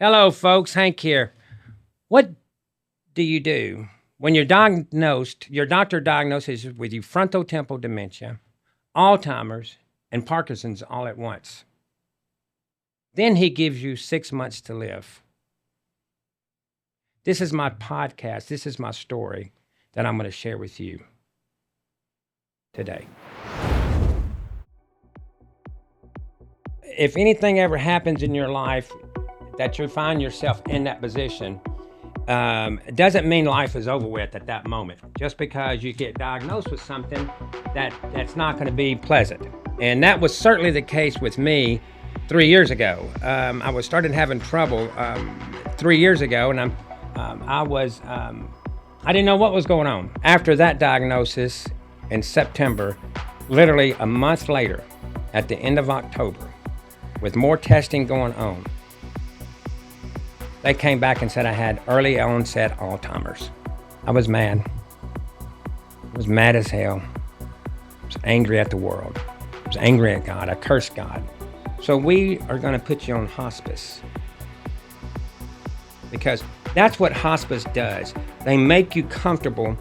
Hello, folks. Hank here. What do you do when you're diagnosed? Your doctor diagnoses you with you frontotemporal dementia, Alzheimer's, and Parkinson's all at once. Then he gives you 6 months to live. This is my podcast. This is my story that I'm going to share with you today. If anything ever happens in your life that you find yourself in that position, it doesn't mean life is over with at that moment. Just because you get diagnosed with something that's not going to be pleasant. And that was certainly the case with me 3 years ago. I started having trouble 3 years ago, and I didn't know what was going on. After that diagnosis in September, literally a month later, at the end of October, with more testing going on, they came back and said I had early onset Alzheimer's. I was mad. I was mad as hell. I was angry at the world. I was angry at God. I cursed God. So we are going to put you on hospice, because that's what hospice does. They make you comfortable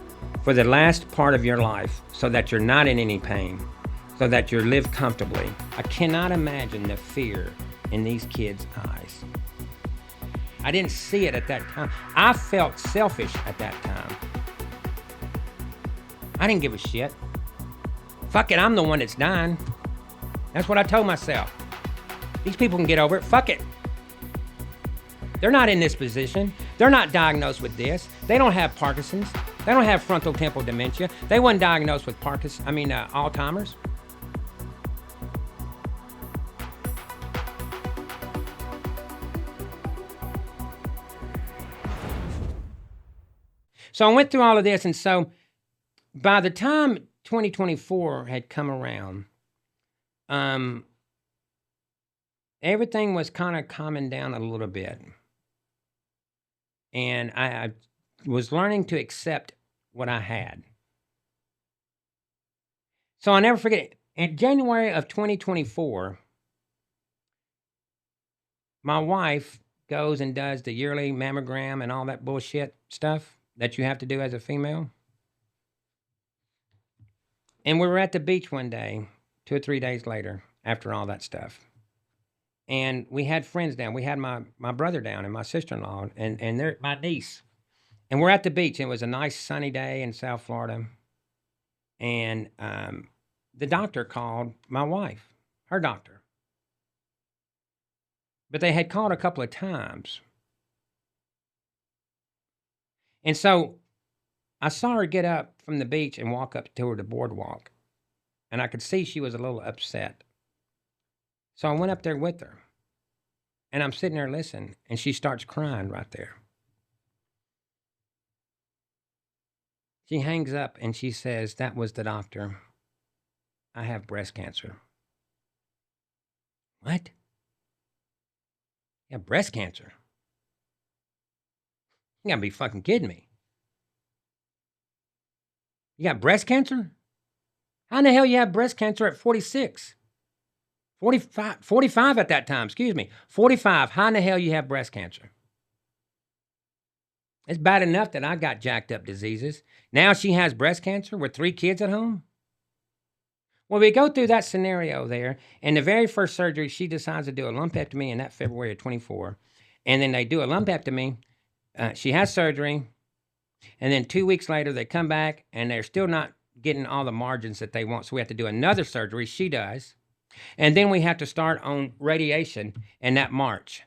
for the last part of your life so that you're not in any pain, so that you live comfortably. I cannot imagine the fear in these kids' eyes. I didn't see it at that time. I felt selfish at that time. I didn't give a shit. Fuck it, I'm the one that's dying. That's what I told myself. These people can get over it. Fuck it. They're not in this position. They're not diagnosed with this. They don't have Parkinson's. They don't have frontotemporal dementia. They weren't diagnosed with Alzheimer's. So I went through all of this, and so by the time 2024 had come around, everything was kind of calming down a little bit. And I was learning to accept what I had. So I'll never forget, in January of 2024, my wife goes and does the yearly mammogram and all that bullshit stuff that you have to do as a female. And we were at the beach one day, 2 or 3 days later, after all that stuff. And we had friends down. We had my brother down and my sister-in-law and my niece. And we're at the beach. It was a nice sunny day in South Florida. And the doctor called my wife, her doctor. But they had called a couple of times. And so I saw her get up from the beach and walk up toward the boardwalk. And I could see she was a little upset. So I went up there with her. And I'm sitting there listening. And she starts crying right there. She hangs up and she says, "That was the doctor. I have breast cancer." What? You have breast cancer? You gotta be fucking kidding me. You got breast cancer? How in the hell you have breast cancer at 46? 45 at that time, 45. How in the hell you have breast cancer? It's bad enough that I got jacked up diseases. Now she has breast cancer with 3 kids at home? Well, we go through that scenario there, and the very first surgery, she decides to do a lumpectomy in that February of 24. And then they do a lumpectomy. She has surgery. And then 2 weeks later, they come back, and they're still not getting all the margins that they want. So we have to do another surgery. She does. And then we have to start on radiation in that March.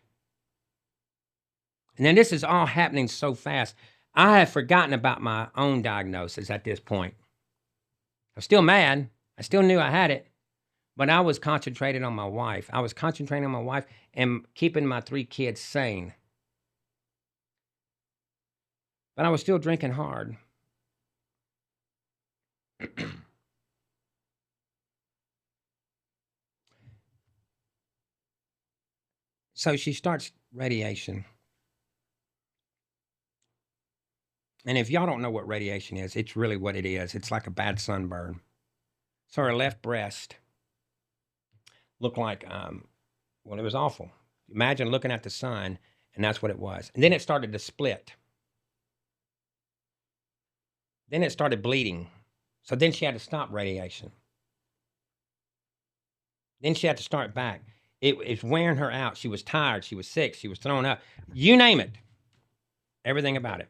And then this is all happening so fast. I have forgotten about my own diagnosis at this point. I'm still mad. I still knew I had it. But I was concentrated on my wife. I was concentrating on my wife and keeping my 3 kids sane. But I was still drinking hard. So she starts radiation. And if y'all don't know what radiation is, it's really what it is. It's like a bad sunburn. So her left breast looked like, well, it was awful. Imagine looking at the sun And that's what it was. And then it started to split. Then it started bleeding. So then she had to stop radiation. Then she had to start back. It's wearing her out. She was tired. She was sick. She was thrown up. You name it. Everything about it.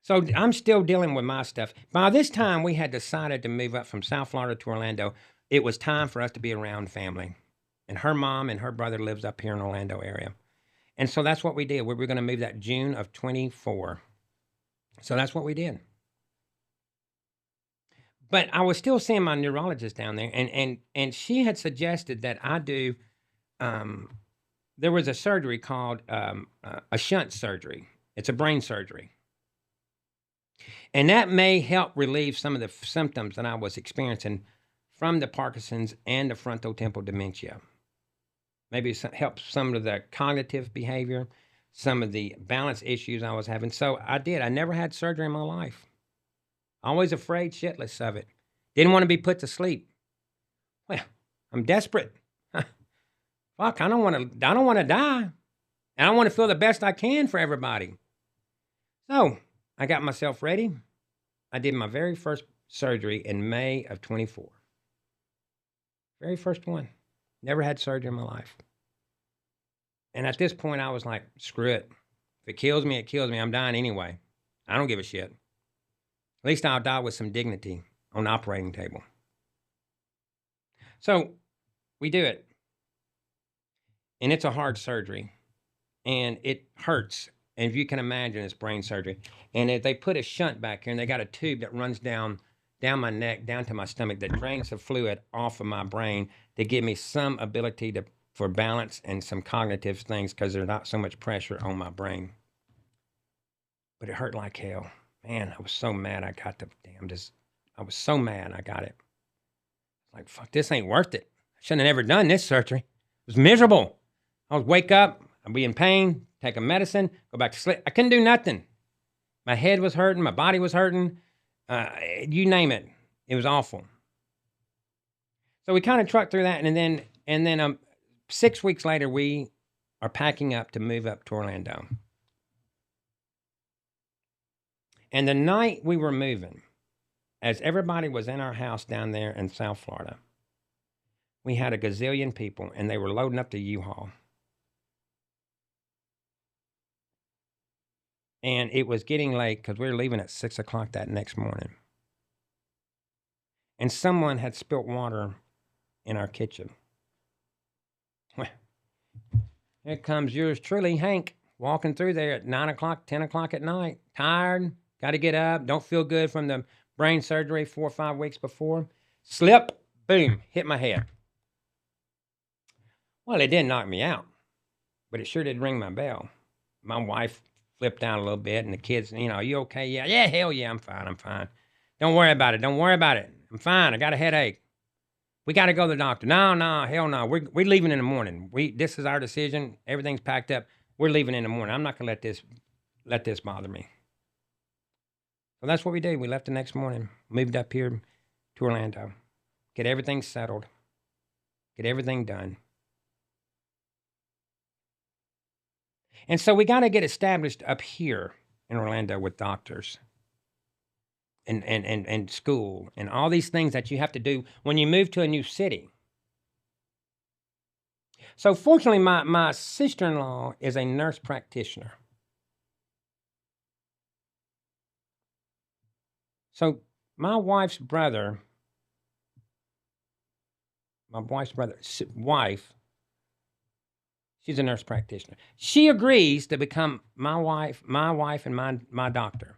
So I'm still dealing with my stuff. By this time, we had decided to move up from South Florida to Orlando. It was time for us to be around family. And her mom and her brother lives up here in Orlando area. And so that's what we did. We were going to move that June of 24. So that's what we did. But I was still seeing my neurologist down there, and she had suggested that I do. There was a surgery called a shunt surgery. It's a brain surgery, and that may help relieve some of the symptoms that I was experiencing from the Parkinson's and the frontotemporal dementia. Maybe help some of the cognitive behavior, some of the balance issues I was having. So I did. I never had surgery in my life. Always afraid shitless of it. Didn't want to be put to sleep. Well, I'm desperate. Fuck, I don't want to die. I don't want to feel the best I can for everybody. So I got myself ready. I did my very first surgery in May of 24. Very first one. Never had surgery in my life. And at this point, I was like, screw it. If it kills me, it kills me. I'm dying anyway. I don't give a shit. At least I'll die with some dignity on the operating table. So we do it. And it's a hard surgery. And it hurts. And if you can imagine, it's brain surgery. And if they put a shunt back here, and they got a tube that runs down my neck, down to my stomach, that drains the fluid off of my brain to give me some ability for balance and some cognitive things, because there's not so much pressure on my brain. But it hurt like hell. Man, I was so mad I got I was so mad I got it. Like, fuck, this ain't worth it. I shouldn't have never done this surgery. It was miserable. I would wake up, I'd be in pain, take a medicine, go back to sleep. I couldn't do nothing. My head was hurting, my body was hurting. You name it. It was awful. So we kind of trucked through that, and then 6 weeks later, we are packing up to move up to Orlando. And the night we were moving, as everybody was in our house down there in South Florida, we had a gazillion people, and they were loading up the U-Haul. And it was getting late because we were leaving at 6 o'clock that next morning. And someone had spilt water in our kitchen. Well, here comes yours truly, Hank, walking through there at 9 o'clock, 10 o'clock at night. Tired, got to get up, don't feel good from the brain surgery 4 or 5 weeks before. Slip, boom, hit my head. Well, it didn't knock me out, but it sure did ring my bell. My wife flipped out a little bit, and the kids, are you okay? Yeah, hell yeah, I'm fine. Don't worry about it. I'm fine. I got a headache. We got to go to the doctor. No, hell no. We're leaving in the morning. This is our decision. Everything's packed up. We're leaving in the morning. I'm not gonna let this bother me. So that's what we did. We left the next morning, moved up here to Orlando, get everything settled, get everything done. And so we got to get established up here in Orlando with doctors and school and all these things that you have to do when you move to a new city. So fortunately, my sister-in-law is a nurse practitioner. So my wife's wife, she's a nurse practitioner. She agrees to become my wife and my doctor,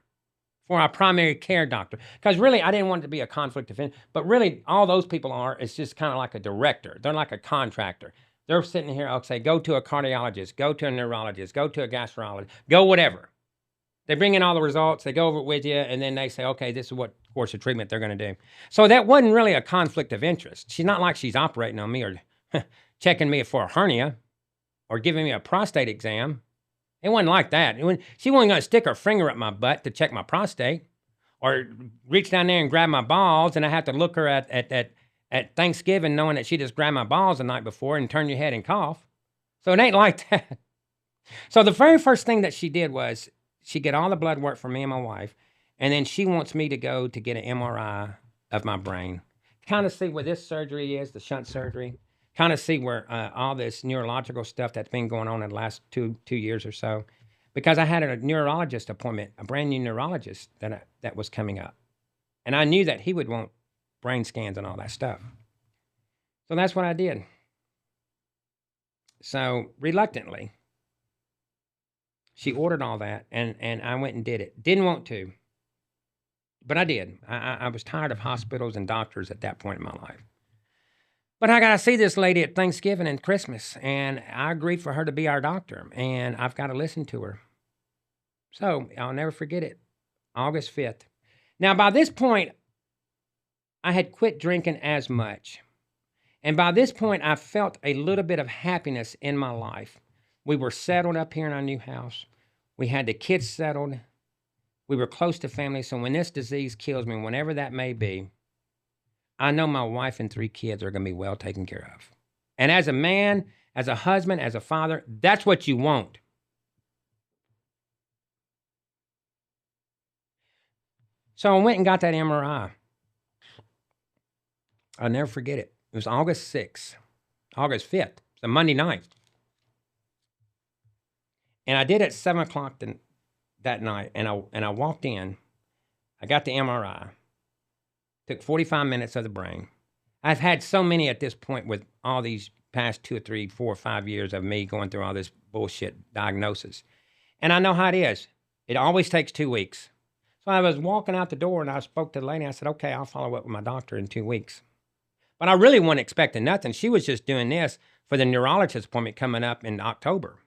for our primary care doctor. Because really, I didn't want it to be a conflict of interest, but really, all those people it's just kind of like a director. They're like a contractor. They're sitting here, I'll say, go to a cardiologist, go to a neurologist, go to a gastrologist, go whatever. They bring in all the results, they go over it with you, and then they say, okay, this is what course of treatment they're going to do. So that wasn't really a conflict of interest. She's not like she's operating on me or checking me for a hernia or giving me a prostate exam. It wasn't like that. She wasn't going to stick her finger up my butt to check my prostate or reach down there and grab my balls, and I have to look her at Thanksgiving knowing that she just grabbed my balls the night before and turn your head and cough. So it ain't like that. So the very first thing that she did was she get all the blood work for me and my wife, and then she wants me to go to get an MRI of my brain, kind of see where this surgery is, the shunt surgery, kind of see where all this neurological stuff that's been going on in the last two years or so, because I had a neurologist appointment, a brand new neurologist that was coming up, and I knew that he would want brain scans and all that stuff. So that's what I did. So reluctantly, she ordered all that, and I went and did it. Didn't want to, but I did. I was tired of hospitals and doctors at that point in my life. But I got to see this lady at Thanksgiving and Christmas, and I agreed for her to be our doctor, and I've got to listen to her. So I'll never forget it. August 5th. Now, by this point, I had quit drinking as much. And by this point, I felt a little bit of happiness in my life. We were settled up here in our new house. We had the kids settled. We were close to family. So when this disease kills me, whenever that may be, I know my wife and 3 kids are going to be well taken care of. And as a man, as a husband, as a father, that's what you want. So I went and got that MRI. I'll never forget it. It was August 5th. It's a Monday night. And I did it at 7 o'clock that night. And I walked in. I got the MRI. Took 45 minutes of the brain. I've had so many at this point with all these past 2 or 3, 4 or 5 years of me going through all this bullshit diagnosis. And I know how it is. It always takes 2 weeks. So I was walking out the door and I spoke to the lady. I said, okay, I'll follow up with my doctor in 2 weeks. But I really wasn't expecting nothing. She was just doing this for the neurologist appointment coming up in October.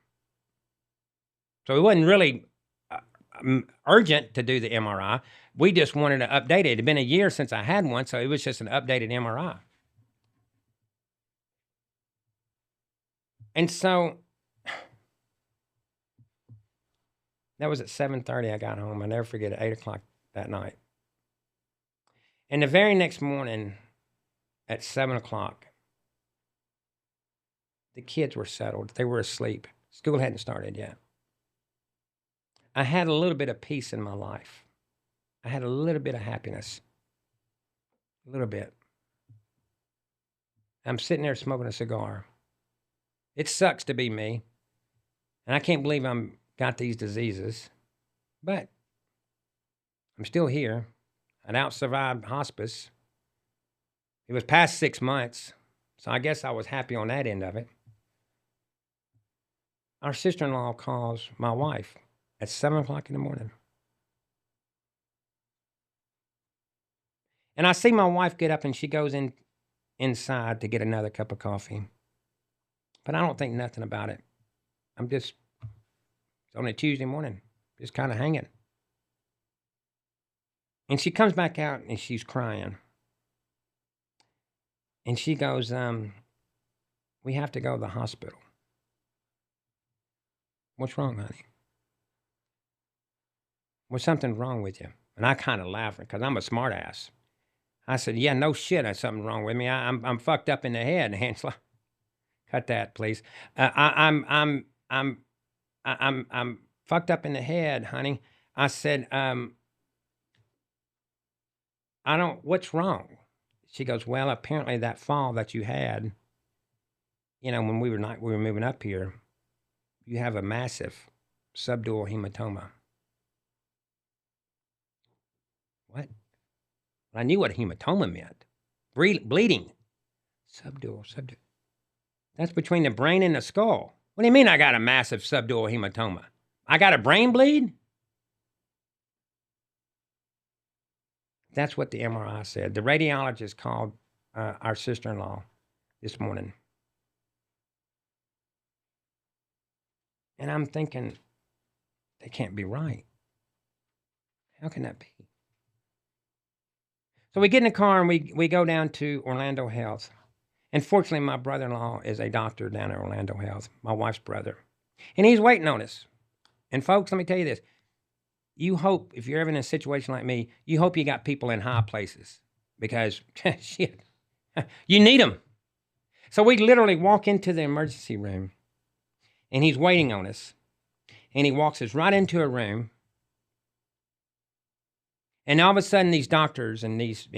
So it wasn't really urgent to do the MRI. We just wanted to update it. It had been a year since I had one, so it was just an updated MRI. And so that was at 7:30 I got home. I'll never forget it, 8 o'clock that night. And the very next morning at 7 o'clock, the kids were settled. They were asleep. School hadn't started yet. I had a little bit of peace in my life. I had a little bit of happiness. A little bit. I'm sitting there smoking a cigar. It sucks to be me. And I can't believe I'm got these diseases. But I'm still here. I'd out-survived hospice. It was past 6 months. So I guess I was happy on that end of it. Our sister-in-law calls my wife at 7 o'clock in the morning. And I see my wife get up and she goes inside to get another cup of coffee. But I don't think nothing about it. It's on a Tuesday morning, just kind of hanging. And she comes back out and she's crying. And she goes, we have to go to the hospital. What's wrong, honey? Was something wrong with you? And I kind of laughed because I'm a smart ass. I said, yeah, no shit, there's something wrong with me. I'm fucked up in the head. Hansel, cut that, please. I'm fucked up in the head, honey. I said, what's wrong? She goes, well, apparently that fall that you had, when we were moving up here, you have a massive subdural hematoma. What? I knew what hematoma meant. Bleeding. Subdural. That's between the brain and the skull. What do you mean I got a massive subdural hematoma? I got a brain bleed? That's what the MRI said. The radiologist called our sister-in-law this morning. And I'm thinking, they can't be right. How can that be? So we get in the car and we go down to Orlando Health. And fortunately, my brother-in-law is a doctor down at Orlando Health, my wife's brother. And he's waiting on us. And folks, let me tell you this. You hope, if you're ever in a situation like me, you hope you got people in high places. Because, shit, you need them. So we literally walk into the emergency room. and he's waiting on us. And he walks us right into a room. And all of a sudden, these doctors and he's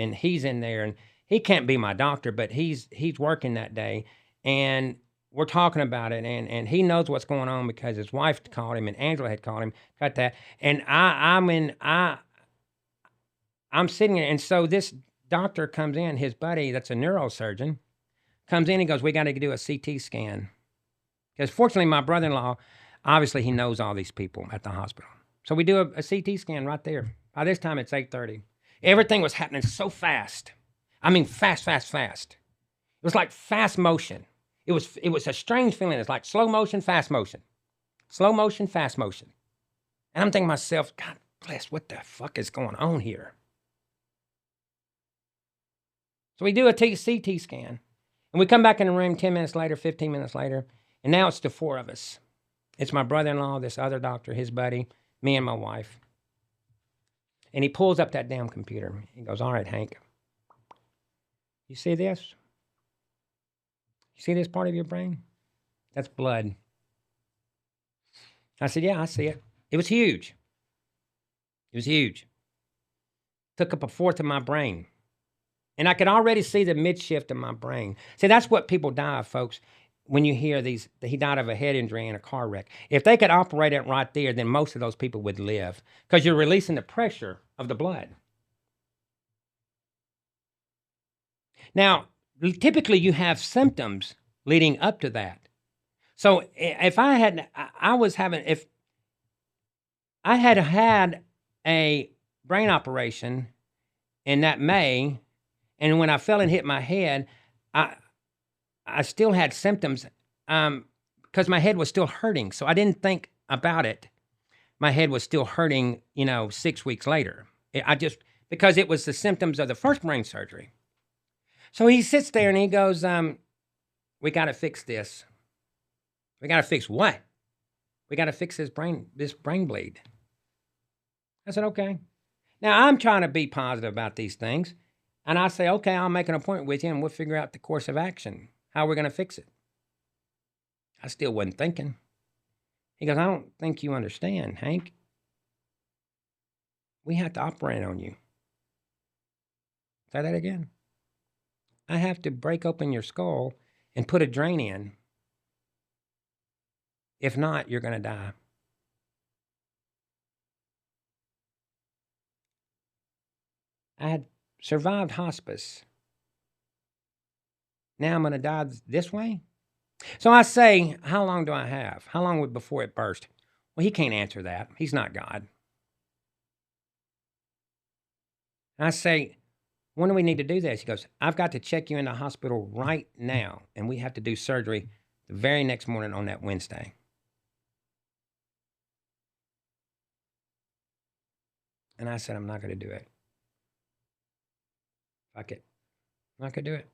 in there, and he can't be my doctor, but he's working that day, and we're talking about it, and he knows what's going on because his wife called him, and Angela had called him, got that, and I'm sitting there, and so this doctor comes in, his buddy that's a neurosurgeon comes in and goes, "We got to do a CT scan," because fortunately, my brother-in-law, obviously, he knows all these people at the hospital, so we do a CT scan right there. By this time, it's 8:30. Everything was happening so fast. I mean, fast. It was like fast motion. It was a strange feeling. It's like slow motion, fast motion. Slow motion, fast motion. And I'm thinking to myself, God bless, what the fuck is going on here? So we do a CT scan. And we come back in the room 10 minutes later, 15 minutes later. And now it's the four of us. It's my brother-in-law, this other doctor, his buddy, me and my wife. And he pulls up that damn computer. He goes, "All right, Hank, you see this? You see this part of your brain? That's blood." I said, "Yeah, I see it." It was huge. It was huge. Took up a fourth of my brain. And I could already see the midshift of my brain. See, that's what people die of, folks, when you hear these, he died of a head injury in a car wreck. If they could operate it right there, then most of those people would live because you're releasing the pressure of the blood. Now, typically you have symptoms leading up to that. So if I had had a brain operation in that May, and when I fell and hit my head, I still had symptoms because my head was still hurting. So I didn't think about it. My head was still hurting, 6 weeks later. Because it was the symptoms of the first brain surgery. So he sits there and he goes, "We got to fix this." "We got to fix what?" "We got to fix this brain bleed." I said, "Okay." Now I'm trying to be positive about these things. And I say, "Okay, I'll make an appointment with you and we'll figure out the course of action. How we're going to fix it." I still wasn't thinking. He goes, "I don't think you understand, Hank. We have to operate on you." Say that again. "I have to break open your skull and put a drain in. If not, you're going to die." I had survived hospice. Now I'm going to die this way? So I say, how long do I have? How long before it burst? Well, he can't answer that. He's not God. I say, "When do we need to do this?" He goes, "I've got to check you in the hospital right now, and we have to do surgery the very next morning on that Wednesday." And I said, "I'm not going to do it. Fuck it. I'm not going to do it."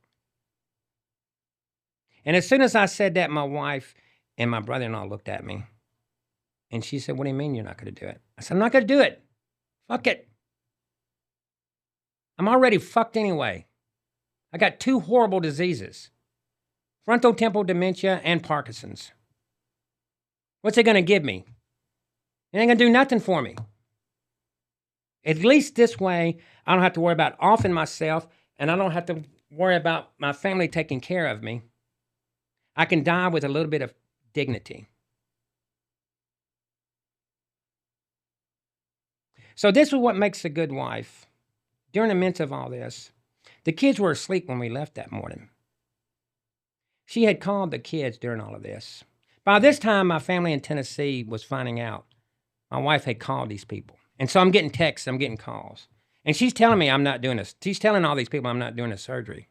And as soon as I said that, my wife and my brother-in-law looked at me. And she said, "What do you mean you're not going to do it?" I said, "I'm not going to do it. Fuck it. I'm already fucked anyway. I got 2 horrible diseases. Frontotemporal dementia and Parkinson's. What's it going to give me? It ain't going to do nothing for me. At least this way, I don't have to worry about offing myself, and I don't have to worry about my family taking care of me. I can die with a little bit of dignity." So this is what makes a good wife. During the midst of all this, the kids were asleep when we left that morning. She had called the kids during all of this. By this time, my family in Tennessee was finding out. My wife had called these people. And so I'm getting texts, I'm getting calls. And she's telling me I'm not doing this. She's telling all these people I'm not doing this surgery.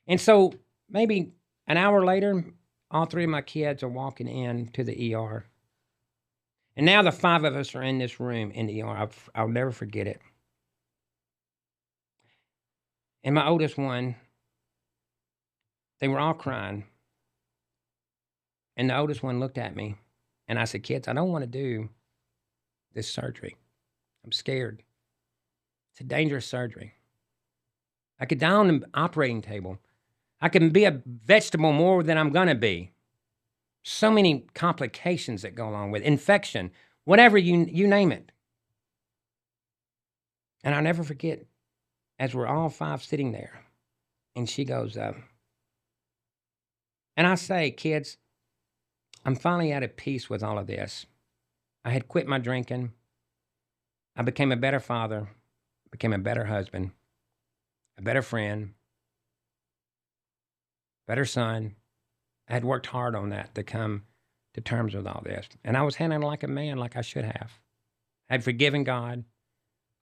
And so maybe an hour later, all 3 of my kids are walking in to the ER. And now the 5 of us are in this room in the ER. I'll never forget it. And my oldest one, they were all crying. And the oldest one looked at me. And I said, "Kids, I don't want to do this surgery. I'm scared. It's a dangerous surgery. I could die on the operating table. I can be a vegetable more than I'm going to be. So many complications that go along with infection, whatever you name it. And I'll never forget, as we're all five sitting there, and she goes, and I say, kids, I'm finally at a peace with all of this. I had quit my drinking. I became a better father, became a better husband, a better friend, better son. I had worked hard on that to come to terms with all this. And I was handling like a man, like I should have. I had forgiven God.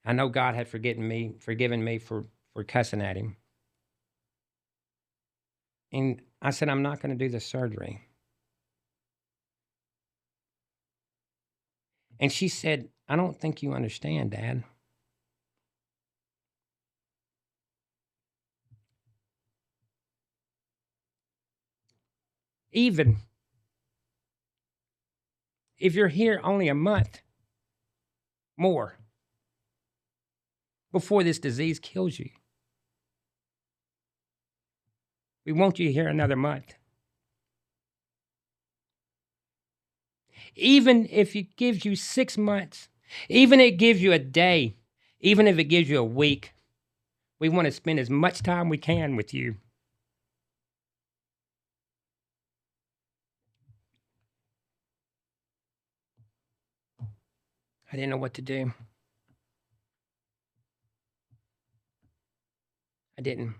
I know God had forgiven me for cussing at him. And I said, I'm not going to do the surgery. And she said, I don't think you understand, Dad. Even if you're here only a month more before this disease kills you, we want you here another month. Even if it gives you 6 months, even if it gives you a day, even if it gives you a week, we want to spend as much time we can with you. I didn't know what to do. I didn't.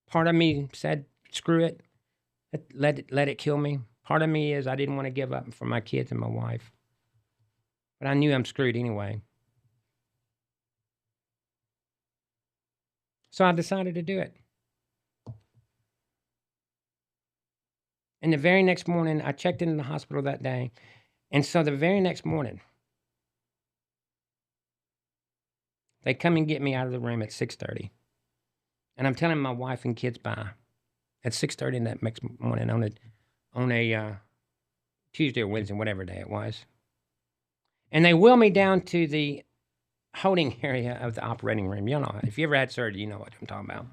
Part of me said, screw it. Let it kill me. Part of me is I didn't want to give up for my kids and my wife. But I knew I'm screwed anyway. So I decided to do it. And the very next morning, I checked into the hospital that day. And so the very next morning, they come and get me out of the room at 6:30. And I'm telling my wife and kids bye at 6:30 that next morning on a Tuesday or Wednesday, whatever day it was. And they wheel me down to the holding area of the operating room. You know, if you ever had surgery, you know what I'm talking about.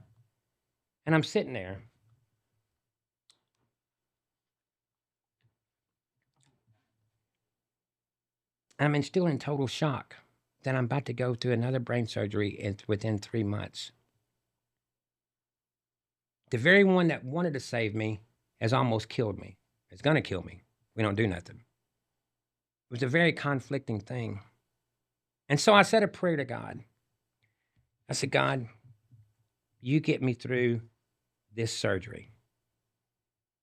And I'm sitting there. I'm still in total shock that I'm about to go through another brain surgery within 3 months. The very one that wanted to save me has almost killed me. It's going to kill me. We don't do nothing. It was a very conflicting thing. And so I said a prayer to God. I said, God, you get me through this surgery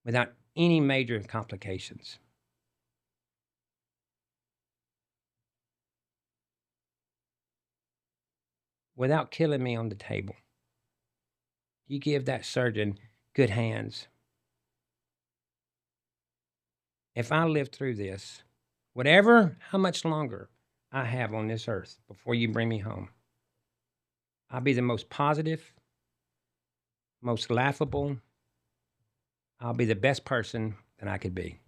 without any major complications. Without killing me on the table. You give that surgeon good hands. If I live through this, how much longer I have on this earth before you bring me home, I'll be the most positive, most laughable. I'll be the best person that I could be.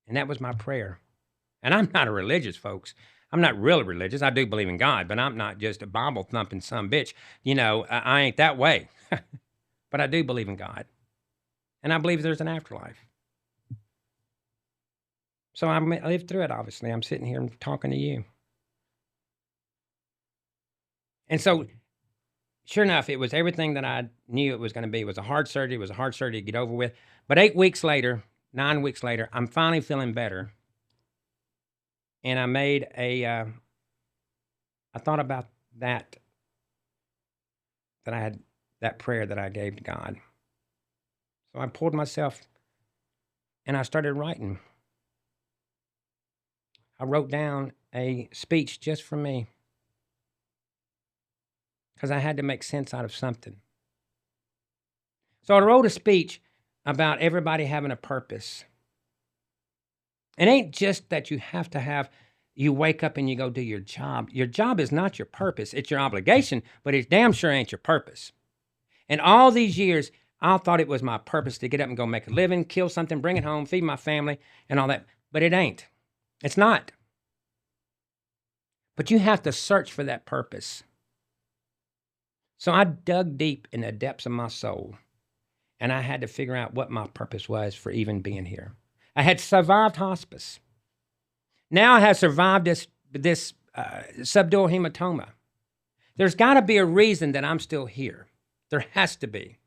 And that was my prayer. And I'm not a religious, folks. I'm not really religious. I do believe in God, but I'm not just a Bible thumping some bitch. You know, I ain't that way. But I do believe in God. And I believe there's an afterlife. So I lived through it, obviously. I'm sitting here talking to you. And so, sure enough, it was everything that I knew it was going to be. It was a hard surgery. It was a hard surgery to get over with. But 9 weeks later, I'm finally feeling better. And I made I thought about that I had that prayer that I gave to God. So I pulled myself and I started writing. I wrote down a speech just for me because I had to make sense out of something. So I wrote a speech about everybody having a purpose. It ain't just that you wake up and you go do your job. Your job is not your purpose. It's your obligation, but it damn sure ain't your purpose. And all these years, I thought it was my purpose to get up and go make a living, kill something, bring it home, feed my family, and all that. But it ain't. It's not. But you have to search for that purpose. So I dug deep in the depths of my soul, and I had to figure out what my purpose was for even being here. I had survived hospice. Now I have survived this subdural hematoma. There's got to be a reason that I'm still here. There has to be.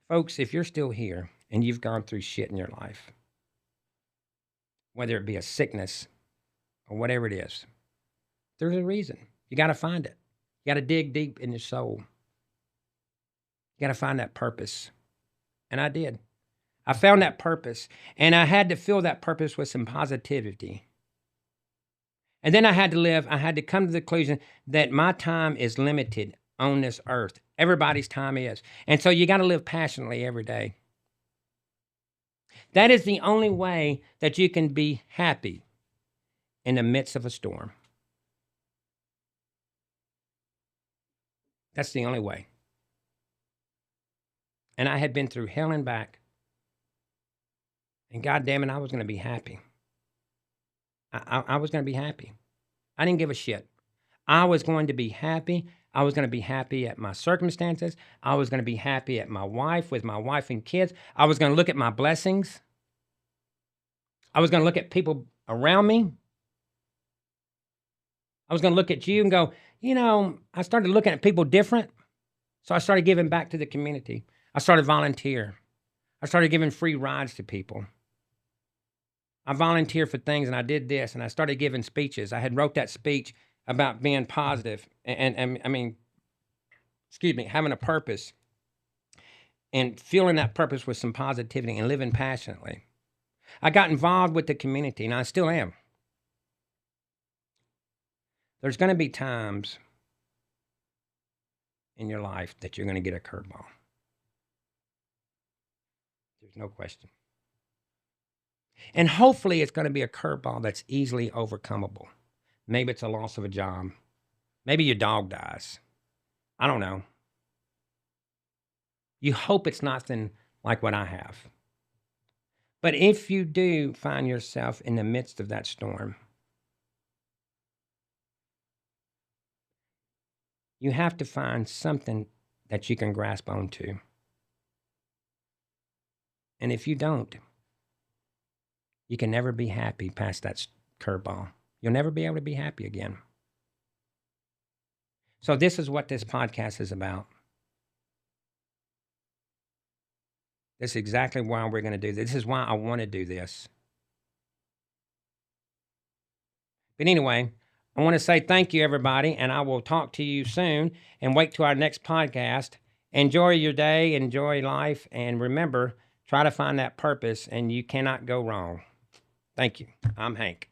Folks, if you're still here and you've gone through shit in your life, whether it be a sickness or whatever it is, there's a reason. You got to find it. You got to dig deep in your soul. You got to find that purpose. And I did. I found that purpose, and I had to fill that purpose with some positivity. And then I had to come to the conclusion that my time is limited on this earth. Everybody's time is. And so you got to live passionately every day. That is the only way that you can be happy in the midst of a storm. That's the only way. And I had been through hell and back. And God damn it, I was going to be happy. I was going to be happy. I didn't give a shit. I was going to be happy. I was going to be happy at my circumstances. I was going to be happy at my wife, with my wife and kids. I was going to look at my blessings. I was going to look at people around me. I was going to look at you and go, I started looking at people different. So I started giving back to the community. I started volunteer. I started giving free rides to people. I volunteered for things, and I did this, and I started giving speeches. I had wrote that speech about being positive and having a purpose and filling that purpose with some positivity and living passionately. I got involved with the community, and I still am. There's going to be times in your life that you're going to get a curveball. There's no question. And hopefully it's going to be a curveball that's easily overcomable. Maybe it's a loss of a job. Maybe your dog dies. I don't know. You hope it's nothing like what I have. But if you do find yourself in the midst of that storm, you have to find something that you can grasp onto. And if you don't, you can never be happy past that curveball. You'll never be able to be happy again. So this is what this podcast is about. This is exactly why we're going to do this. This is why I want to do this. But anyway, I want to say thank you, everybody, and I will talk to you soon, and wait till our next podcast. Enjoy your day, enjoy life, and remember, try to find that purpose, and you cannot go wrong. Thank you. I'm Hank.